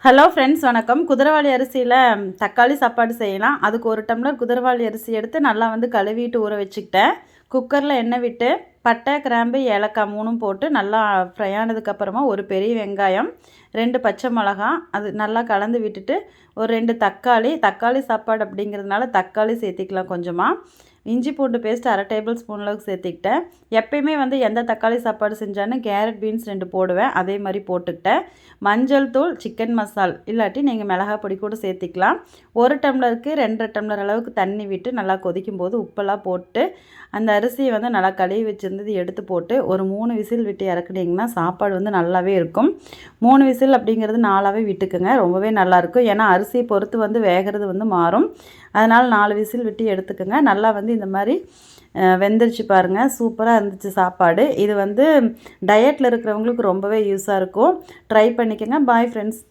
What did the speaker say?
Hello friends, வணக்கம். குதிரவாளி அரிசியில் தக்காளி சாப்பாடு செய்யலாம். அதுக்கு 1 டம்ளர் குதிரவாளி அரிசி எடுத்து நல்லா கழுவிட்டு ஊற வச்சுக்கிட்டேன். குக்கரில் எண்ணெய் விட்டு பட்டை, கிராம்பு, ஏலக்காய் 3ம் போட்டு நல்லா ஃப்ரை ஆனதுக்கப்புறமா ஒரு பெரிய வெங்காயம், 2 பச்சை மிளகா அது நல்லா கலந்து விட்டுட்டு ஒரு 2 தக்காளி சாப்பாடு அப்படிங்கிறதுனால தக்காளி சேர்த்திக்கலாம் கொஞ்சமாக. இஞ்சி பூண்டு பேஸ்ட் 1/2 டேபிள் ஸ்பூன் அளவுக்கு சேர்த்துக்கிட்டேன். எப்பயுமே எந்த தக்காளி சாப்பாடு செஞ்சாலும் கேரட், பீன்ஸ் 2 போடுவேன். அதே மாதிரி போட்டுக்கிட்டேன். மஞ்சள் தூள், சிக்கன் மசால் இல்லாட்டி நீங்கள் மிளகாய் பொடி கூட சேர்த்திக்கலாம். 1 டம்ளருக்கு 2 டம்ளர் அளவுக்கு தண்ணி விட்டு நல்லா கொதிக்கும் போது உப்பெல்லாம் போட்டு அந்த அரிசியை நல்லா கழுவி வச்சுருந்தது எடுத்து போட்டு ஒரு 3 விசில் விட்டு இறக்குனீங்கன்னா சாப்பாடு நல்லாவே இருக்கும். 3 விசில் அப்படிங்கிறது 4ஆகவே விட்டுக்குங்க, ரொம்பவே நல்லாயிருக்கும். ஏன்னா அரிசியை பொறுத்து வேகிறது மாறும். அதனால் 4 விசில் விட்டு எடுத்துக்கோங்க. நல்லா இந்த மாதிரி வெந்துருச்சு பாருங்கள், சூப்பராக இருந்துச்சு சாப்பாடு. இது டயட்டில் இருக்கிறவங்களுக்கு ரொம்பவே யூஸாக இருக்கும். ட்ரை பண்ணிக்கோங்க. Bye friends.